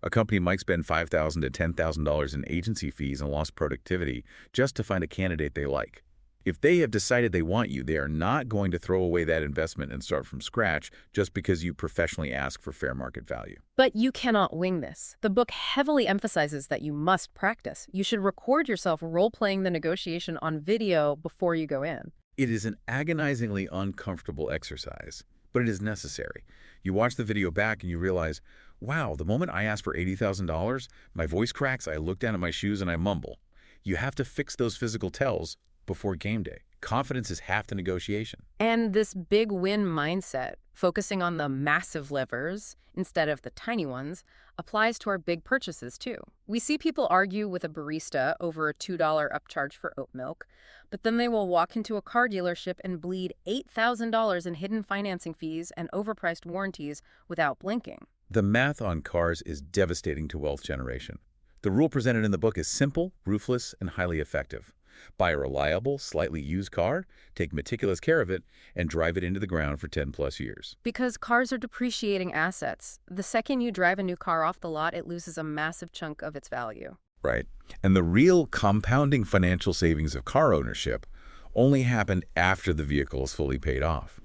A company might spend $5,000 to $10,000 in agency fees and lost productivity just to find a candidate they like. If they have decided they want you, they are not going to throw away that investment and start from scratch just because you professionally ask for fair market value. But you cannot wing this. The book heavily emphasizes that you must practice. You should record yourself role-playing the negotiation on video before you go in. It is an agonizingly uncomfortable exercise, but it is necessary. You watch the video back and you realize, wow, the moment I ask for $80,000, my voice cracks, I look down at my shoes and I mumble. You have to fix those physical tells before game day. Confidence is half the negotiation. And this big win mindset, focusing on the massive levers instead of the tiny ones, applies to our big purchases too. We see people argue with a barista over a $2 upcharge for oat milk, but then they will walk into a car dealership and bleed $8,000 in hidden financing fees and overpriced warranties without blinking. The math on cars is devastating to wealth generation. The rule presented in the book is simple, ruthless, and highly effective. Buy a reliable, slightly used car, take meticulous care of it, and drive it into the ground for 10+ years. Because cars are depreciating assets. The second you drive a new car off the lot, it loses a massive chunk of its value. Right. And the real compounding financial savings of car ownership only happen after the vehicle is fully paid off.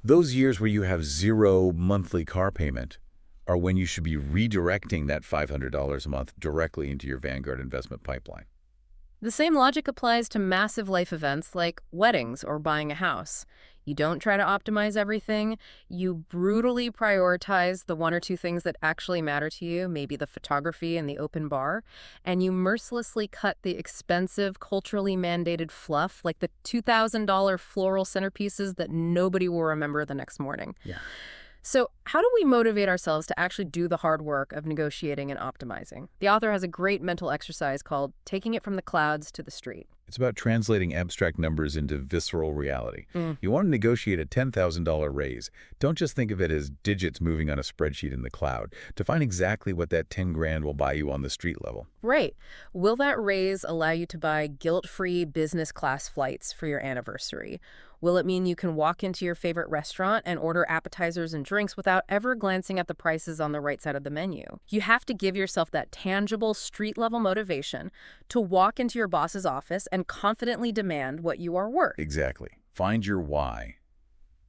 Those years where you have zero monthly car payment are when you should be redirecting that $500 a month directly into your Vanguard investment pipeline. The same logic applies to massive life events like weddings or buying a house. You don't try to optimize everything. You brutally prioritize the one or two things that actually matter to you, maybe the photography and the open bar, and you mercilessly cut the expensive, culturally mandated fluff like the $2,000 floral centerpieces that nobody will remember the next morning. Yeah. So how do we motivate ourselves to actually do the hard work of negotiating and optimizing? The author has a great mental exercise called Taking It from the Clouds to the Street. It's about translating abstract numbers into visceral reality. You want to negotiate a $10,000 raise. Don't just think of it as digits moving on a spreadsheet in the cloud. Define exactly what that 10 grand will buy you on the street level. Right. Will that raise allow you to buy guilt-free business class flights for your anniversary? Will it mean you can walk into your favorite restaurant and order appetizers and drinks without ever glancing at the prices on the right side of the menu? You have to give yourself that tangible street-level motivation to walk into your boss's office and confidently demand what you are worth. Exactly. Find your why.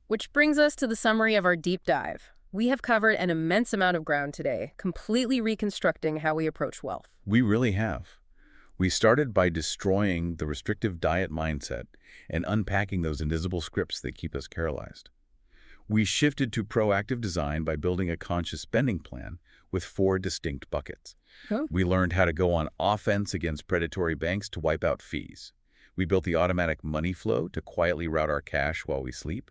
Which brings us to the summary of our deep dive. We have covered an immense amount of ground today, completely reconstructing how we approach wealth. We really have. We started by destroying the restrictive diet mindset and unpacking those invisible scripts that keep us paralyzed. We shifted to proactive design by building a conscious spending plan with 4 distinct buckets. Oh. We learned how to go on offense against predatory banks to wipe out fees. We built the automatic money flow to quietly route our cash while we sleep.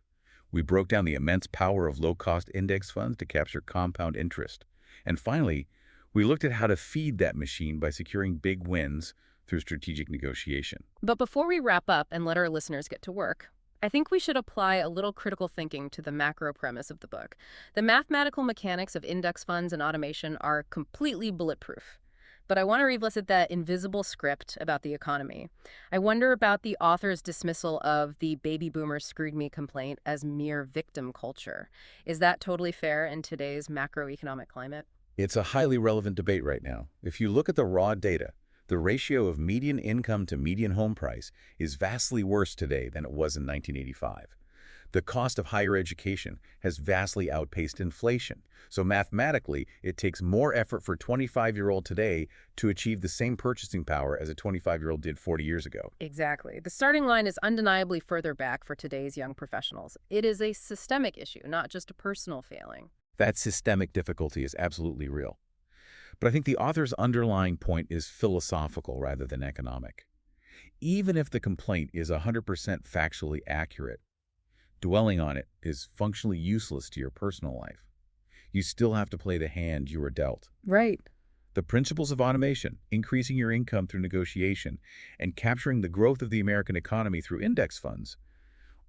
We broke down the immense power of low-cost index funds to capture compound interest. And finally, we looked at how to feed that machine by securing big wins through strategic negotiation. But before we wrap up and let our listeners get to work, I think we should apply a little critical thinking to the macro premise of the book. The mathematical mechanics of index funds and automation are completely bulletproof. But I want to revisit that invisible script about the economy. I wonder about the author's dismissal of the baby boomers screwed me complaint as mere victim culture. Is that totally fair in today's macroeconomic climate? It's a highly relevant debate right now. If you look at the raw data, the ratio of median income to median home price is vastly worse today than it was in 1985. The cost of higher education has vastly outpaced inflation. So mathematically, it takes more effort for a 25-year-old today to achieve the same purchasing power as a 25-year-old did 40 years ago. Exactly. The starting line is undeniably further back for today's young professionals. It is a systemic issue, not just a personal failing. That systemic difficulty is absolutely real. But I think the author's underlying point is philosophical rather than economic. Even if the complaint is 100% factually accurate, dwelling on it is functionally useless to your personal life. You still have to play the hand you were dealt. Right. The principles of automation, increasing your income through negotiation, and capturing the growth of the American economy through index funds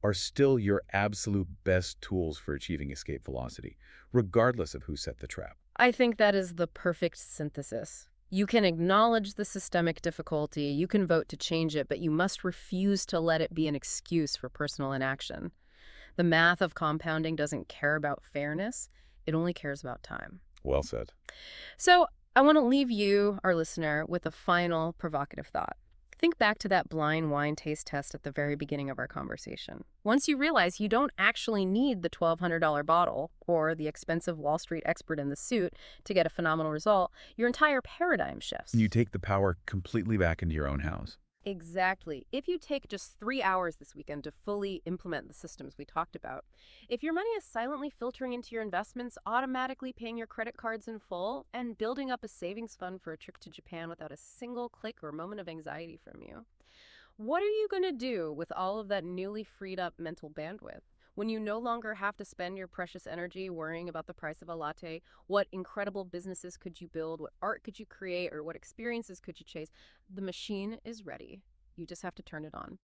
are still your absolute best tools for achieving escape velocity, regardless of who set the trap. I think that is the perfect synthesis. You can acknowledge the systemic difficulty, you can vote to change it, but you must refuse to let it be an excuse for personal inaction. The math of compounding doesn't care about fairness, it only cares about time. Well said. So I want to leave you, our listener, with a final provocative thought. Think back to that blind wine taste test at the very beginning of our conversation. Once you realize you don't actually need the $1,200 bottle or the expensive Wall Street expert in the suit to get a phenomenal result, your entire paradigm shifts. You take the power completely back into your own house. Exactly. If you take just 3 hours this weekend to fully implement the systems we talked about, if your money is silently filtering into your investments, automatically paying your credit cards in full, and building up a savings fund for a trip to Japan without a single click or moment of anxiety from you, what are you going to do with all of that newly freed up mental bandwidth? When you no longer have to spend your precious energy worrying about the price of a latte, what incredible businesses could you build, what art could you create, or what experiences could you chase? The machine is ready. You just have to turn it on.